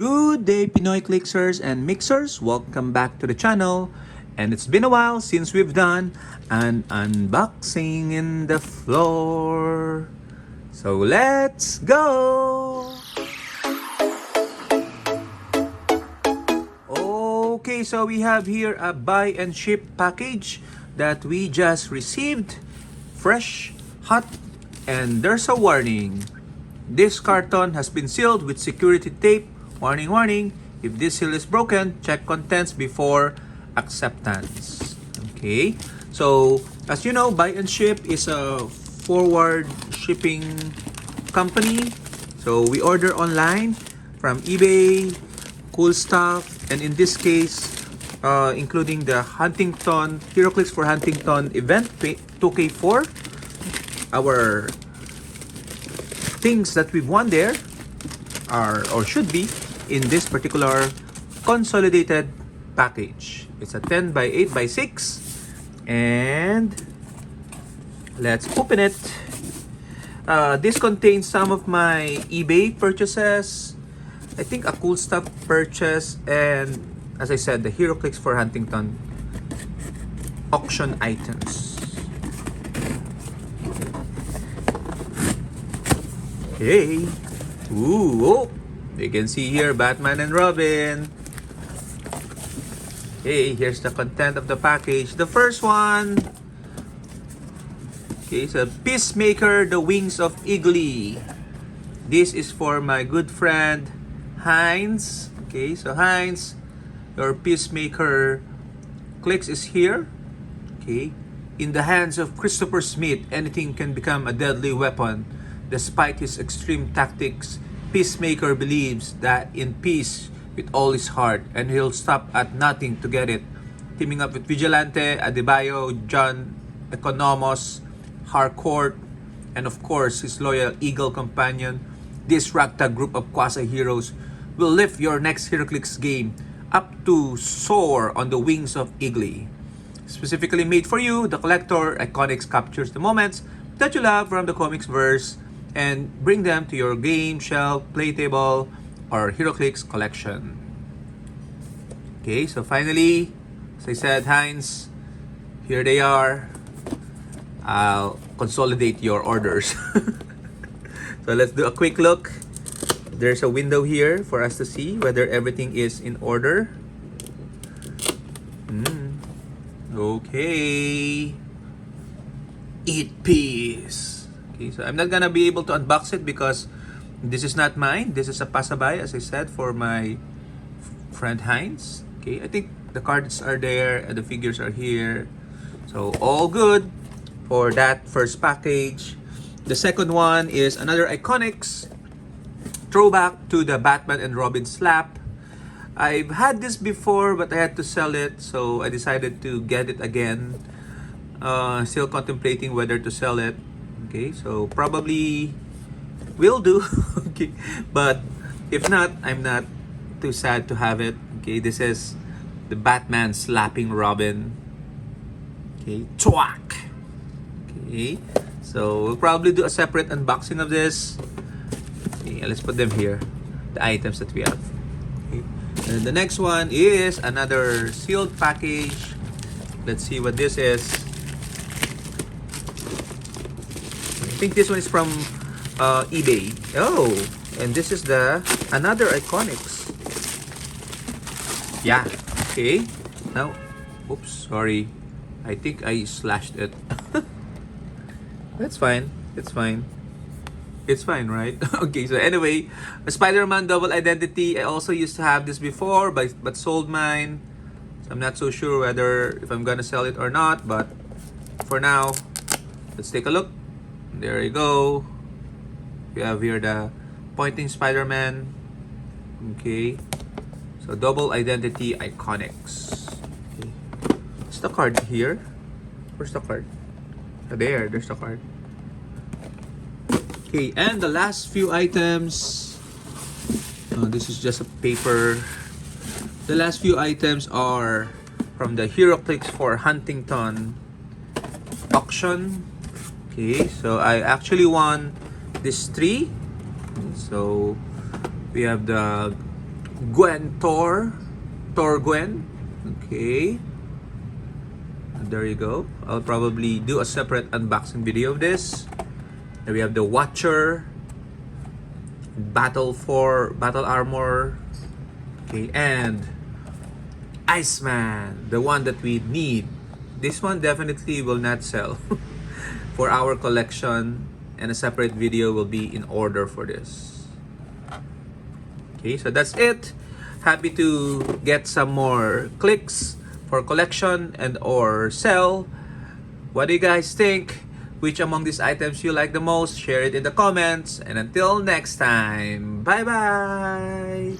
Good day, Pinoy Clicksers and Mixers. Welcome back to the channel. And it's been a while since we've done an unboxing in the floor. So let's go! Okay, so we have here a buy and ship package that we just received. Fresh, hot, and there's a warning. This carton has been sealed with security tape. Warning, warning. If this seal is broken, check contents before acceptance. Okay. So, as you know, Buy and Ship is a forward shipping company. So, we order online from eBay, Cool Stuff, and in this case, including the Huntington, Heroclix for Huntington event 2K4. Our things that we've won there are or should be in this particular consolidated package. It's a 10 by 8 by 6 and let's open it. This contains some of my eBay purchases, I think a Cool Stuff purchase, and as I said, the Heroclix for Huntington auction items. Okay. Ooh, oh, you can see here Batman and Robin. Okay, here's the content of the package. The first one, okay, so Peacemaker, the Wings of Eagly. This is for my good friend Heinz. Okay, so Heinz, your Peacemaker clicks is here. Okay, in the hands of Christopher Smith, anything can become a deadly weapon. Despite his extreme tactics, Peacemaker believes that in peace with all his heart, and he'll stop at nothing to get it. Teaming up with Vigilante, Adebayo, John Economos, Harcourt, and of course his loyal Eagle companion, this ragtag group of quasi-heroes will lift your next Heroclix game up to soar on the wings of Eagly. Specifically made for you, the collector Iconics captures the moments that you love from the comics verse and bring them to your game, shelf, play table, or Heroclix collection. Okay, so finally, as I said, Heinz, here they are. I'll consolidate your orders. So let's do a quick look. There's a window here for us to see whether everything is in order. Okay. Eat peace. Okay, so I'm not gonna be able to unbox it because this is not mine. This is a pasabay, as I said, for my friend Heinz. Okay, I think the cards are there and the figures are here. So all good for that first package. The second one is another Iconics throwback to the Batman and Robin slap. I've had this before, but I had to sell it, so I decided to get it again. Still contemplating whether to sell it. Okay, so probably will do. Okay, but if not, I'm not too sad to have it. Okay, this is the Batman slapping Robin. Okay, twak. Okay, so we'll probably do a separate unboxing of this. Okay, let's put them here, the items that we have. Okay, and the next one is another sealed package. Let's see what this is. I think this one is from eBay. Oh, and this is the another Iconics. Yeah. Okay. Now, oops, sorry. I think I slashed it. That's fine. It's fine. It's fine, right? Okay. So anyway, a Spider-Man double identity. I also used to have this before, but sold mine. So I'm not so sure whether if I'm gonna sell it or not. But for now, let's take a look. There you go. You have here the pointing Spider-Man. Okay. So double identity Iconics. Okay. What's the card here? Where's the card? Oh, there's the card. Okay, and the last few items. This is just a paper. The last few items are from the Heroclix for Huntington auction. Okay, so I actually won this 3. So we have the Tor Gwen. Okay. There you go. I'll probably do a separate unboxing video of this. Then we have the Watcher, Battle Armor, okay, and Iceman, the one that we need. This one definitely will not sell for our collection, and a separate video will be in order for this. Okay, so that's it. Happy to get some more clicks for collection and or sell. What do you guys think? Which among these items you like the most? Share it in the comments. And until next time, bye bye!